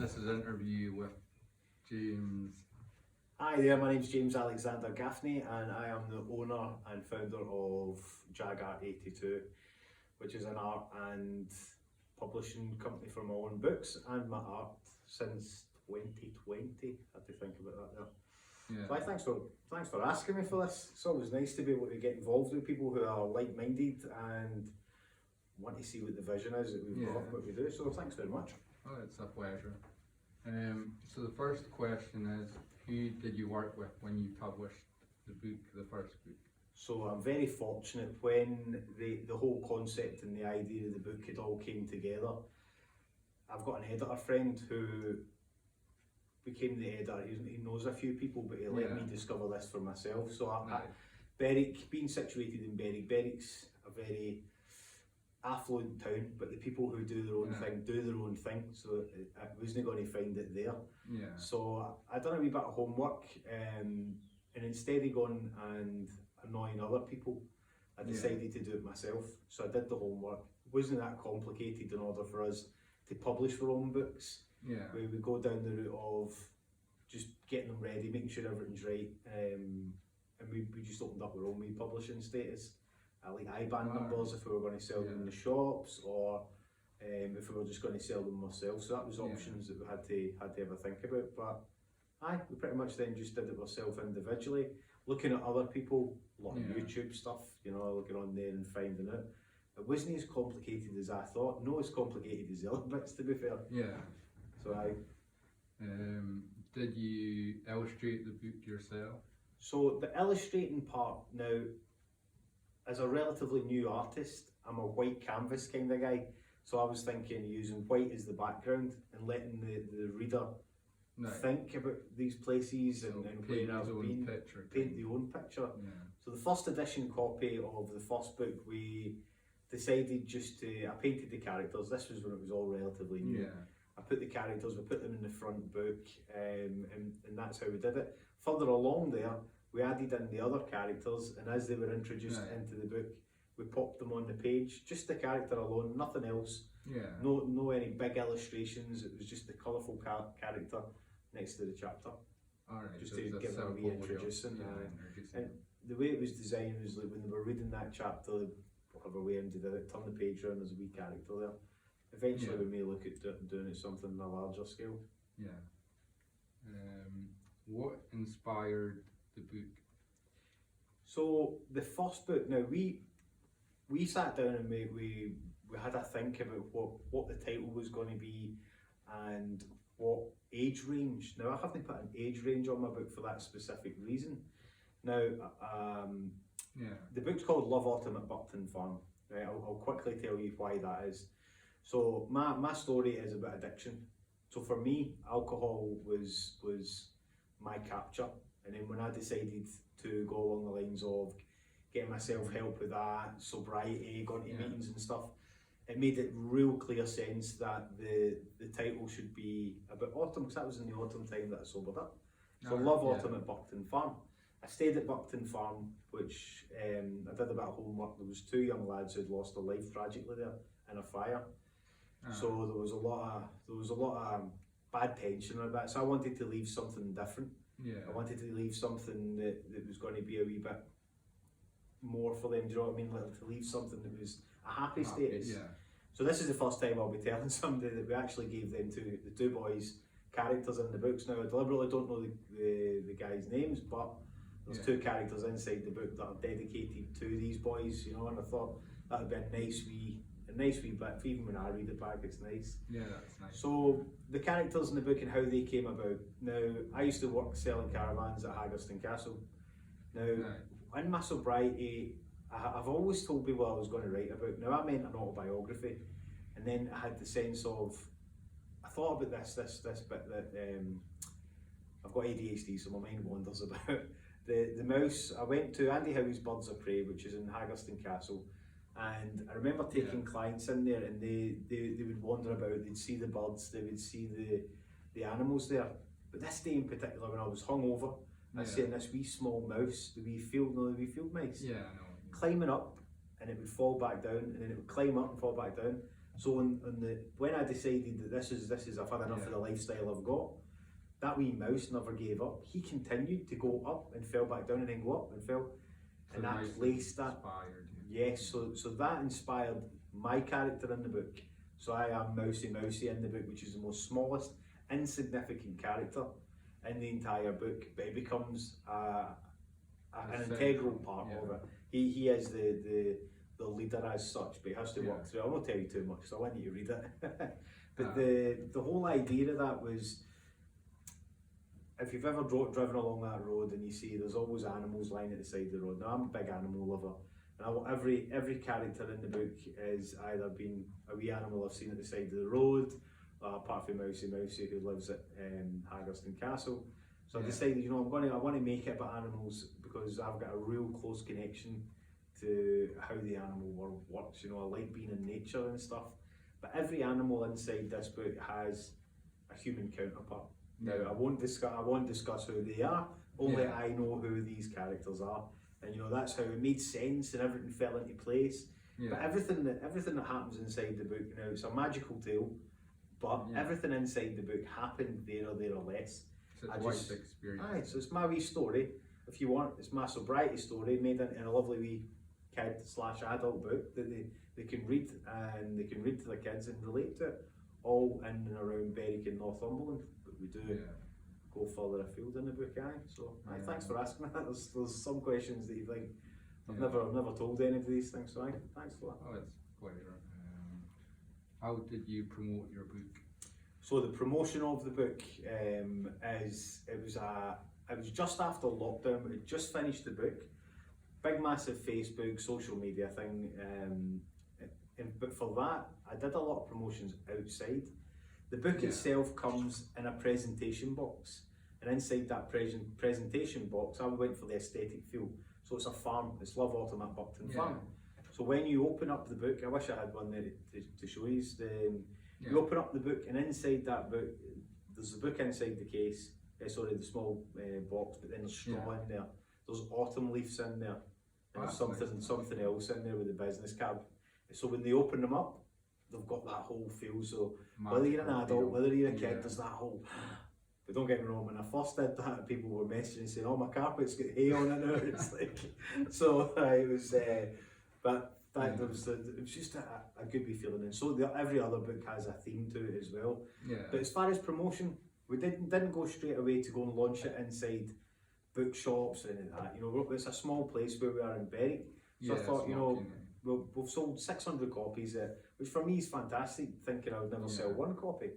This is an interview with James. Hi there, my name's James Alexander Gaffney and I am the owner and founder of Jag Art 82, which is an art and publishing company for my own books and my art since 2020. Had to think about that there. Yeah. So thanks for asking me for this. It's always nice to be able to get involved with people who are like-minded and want to see what the vision is that we've got, what we do. So thanks very much. Oh, it's a pleasure. So the first question is, who did you work with when you published the book, the first book? So I'm very fortunate when the whole concept and the idea of the book had all came together. I've got an editor friend who became the editor. He knows a few people, but he let me discover this for myself. So Berwick, being situated in Berwick's a very affluent town, but the people who do their own thing do their own thing, so I wasn't going to find it there. So I done a wee bit of homework, and instead of going and annoying other people, I decided to do it myself. So I did the homework. It wasn't that complicated in order for us to publish our own books. We would go down the route of just getting them ready, making sure everything's right, and we just opened up our own wee publishing status. Like IBAN numbers if we were going to sell them in the shops, or if we were just going to sell them ourselves. So that was options that we had to ever think about. But we pretty much then just did it ourselves individually, looking at other people, a lot of YouTube stuff, you know, looking on there and finding it. It wasn't as complicated as I thought. No, as complicated as the other bits, to be fair. So did you illustrate the book yourself? So the illustrating part now, as a relatively new artist, I'm a white canvas kind of guy. So I was thinking using white as the background and letting the reader think about these places and where I've been, paint their own picture. So the first edition copy of the first book, we decided just to, I painted the characters. This was when it was all relatively new. I put the characters, we put them in the front book, and that's how we did it. Further along there, we added in the other characters, and as they were introduced into the book, we popped them on the page, just the character alone, nothing else. No any big illustrations, it was just the colourful character next to the chapter. Just to give them a wee introduction. And the way it was designed was like when they were reading that chapter, whatever way ended it, turn the page around, there's a wee character there. Eventually we may look at doing it something on a larger scale. What inspired the book? So the first book, now we sat down and we had a think about what the title was going to be and what age range. Now I haven't put an age range on my book for that specific reason. Now the book's called Love Autumn at Buckton Farm. Right, I'll quickly tell you why that is. So my story is about addiction. So for me, alcohol was my capture, and then when I decided to go along the lines of getting myself help with that, sobriety, going to meetings and stuff, it made it real clear sense that the title should be about autumn, because that was in the autumn time that I sobered up. So Love Autumn at Buckton Farm. I stayed at Buckton Farm, which I did a bit of homework. There was 2 young lads who'd lost their life tragically there in a fire. So there was a lot of bad tension around that. So I wanted to leave something different. I wanted to leave something that was going to be a wee bit more for them. Do you know what I mean? Like to leave something that was a happy status. So this is the first time I'll be telling somebody that we actually gave them the 2 boys characters in the books. Now I deliberately don't know the guys' names, but there's 2 characters inside the book that are dedicated to these boys. You know, and I thought that would be a nice wee bit. Even when I read it back, it's nice. That's nice. So the characters in the book and how they came about. Now I used to work selling caravans at Haggerston Castle. Now in my sobriety, I've always told people I was going to write about. Now I meant an autobiography, and then I had the sense of, I thought about this bit that I've got ADHD, so my mind wanders about the mouse. I went to Andy Howie's Birds of Prey, which is in Haggerston Castle. And I remember taking clients in there, and they would wander about, they'd see the birds, they would see the animals there. But this day in particular, when I was hungover, I was seeing this wee small mouse, the wee field mice, climbing up, and it would fall back down, and then it would climb up and fall back down. So when I decided that this is I've had enough of the lifestyle I've got, that wee mouse never gave up. He continued to go up and fell back down and then go up and fell. So And the that mouse placed that. inspired you. Yes, so that inspired my character in the book. So I am Mousy in the book, which is the most smallest, insignificant character in the entire book, but it becomes an integral part of it. He is the leader as such, but he has to work through. I won't tell you too much, so I want you to read it. But the whole idea of that was, if you've ever driven along that road and you see there's always animals lying at the side of the road. Now I'm a big animal lover, and I want every character in the book is either been a wee animal I've seen at the side of the road, apart from Mousy who lives at Haggerston Castle. So I decided, I want to make it about animals because I've got a real close connection to how the animal world works. I like being in nature and stuff. But every animal inside this book has a human counterpart. Now I won't discuss who they are. Only I know who these characters are, and that's how it made sense and everything fell into place. But everything that happens inside the book, now it's a magical tale, but everything inside the book happened there or less. So it's life experience. Aye, so it's my wee story. If you want, it's my sobriety story made into a lovely wee kid/adult book that they can read, and they can read to their kids and relate to it, all in and around Berwick and Northumberland. But we do go further afield in the book, So thanks for asking that. There's some questions that you think I've never told any of these things, so thanks for that. Oh, it's a pleasure. How did you promote your book? So the promotion of the book it was just after lockdown. We had just finished the book, big massive Facebook social media thing, but for that I did a lot of promotions outside. The book itself comes in a presentation box, and inside that presentation box I went for the aesthetic feel. So it's a farm, it's Love Autumn at Buckton Farm. So when you open up the book, I wish I had one there to show you. You open up the book, and inside that book, there's the book inside the case, the small box, but then there's straw in there. There's autumn leaves in there, and there's something else in there with the business card. So when they open them up, they've got that whole feel. So whether you're an adult, whether you're a kid, there's that whole. But don't get me wrong, when I first did that, people were messaging saying, "Oh, my carpet's got hay on it now." It's like, so it was, but it was just a good wee feeling. And so every other book has a theme to it as well. But as far as promotion, we didn't go straight away to go and launch it inside bookshops or anything like that. It's a small place where we are in Berwick. So I thought, we've sold 600 copies, which for me is fantastic, thinking I would never sell one copy.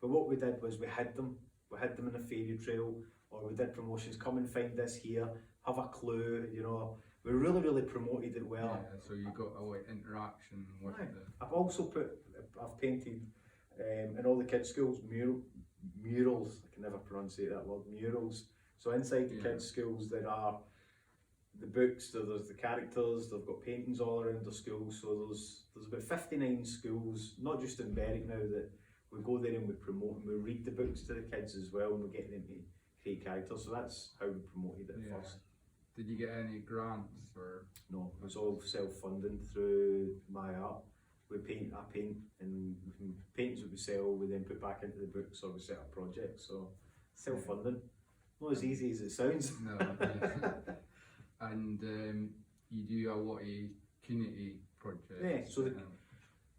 But what we did was we hid them in a fairy trail, or we did promotions, come and find this here, have a clue, we really promoted it well. So you got a lot of interaction with I've painted in all the kids' schools murals, I can never pronunciate that word, murals. So inside the kids' schools there are the books, there's the characters, they've got paintings all around the schools. So there's about 59 schools, not just in Berwick now, that we go there and we promote and we read the books to the kids as well, and we get them to create characters. So that's how we promoted it first. Did you get any grants or? No, it was all self-funding through my art. I paint, and paintings that we sell, we then put back into the books, or we set up projects. So self-funding, not as easy as it sounds. No. And you do a lot of community projects. So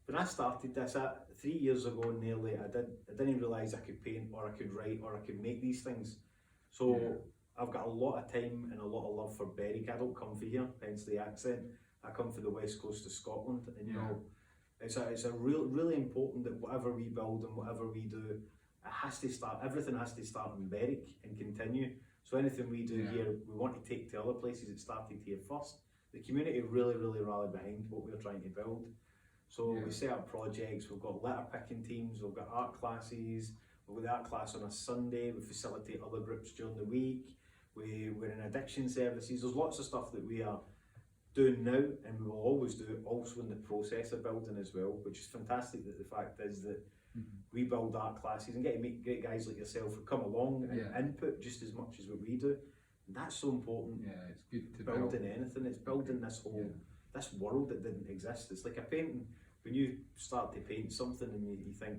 when I started this 3 years ago nearly, I didn't realise I could paint, or I could write, or I could make these things. So I've got a lot of time and a lot of love for Berwick. I don't come from here, hence the accent. I come from the west coast of Scotland, and it's a really important that whatever we build and whatever we do, everything has to start in Berwick and continue. So anything we do here, we want to take to other places. It started here first. The community really rallied behind what we're trying to build. So we set up projects, we've got litter picking teams, we've got art classes, we've got the art class on a Sunday, we facilitate other groups during the week, we're in addiction services. There's lots of stuff that we are doing now, and we will always do it also in the process of building as well, which is fantastic. That the fact is that we build art classes and get to meet great guys like yourself who come along and input just as much as what we do. And that's so important. Yeah, it's good to building anything. It's building this whole this world that didn't exist. It's like a painting. when you start to paint something and you think,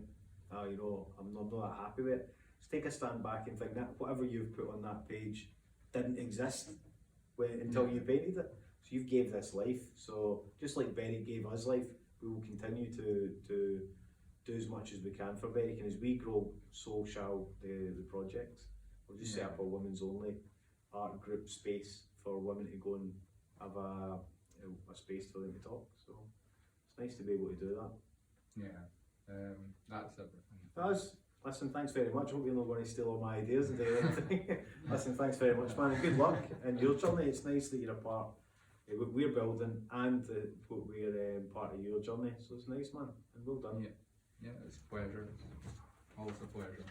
oh, you know, I'm not that happy with it, just take a stand back and think that whatever you've put on that page didn't exist until you painted it. So you've gave this life. So just like Berwick gave us life, we will continue to do as much as we can for Berwick, and as we grow, so shall the projects. We'll just set up a women's only art group space for women to go and have a space for them to talk. So it's nice to be able to do that. Yeah, that's everything. Listen, thanks very much. Hope you're not going to steal all my ideas and do anything. Listen, thanks very much, man, and good luck in your journey. It's nice that you're a part of what we're building and what we're part of your journey. So it's nice, man, and well done. Yeah, it's a pleasure. Always a pleasure.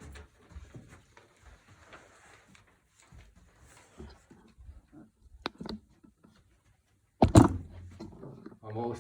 I'm always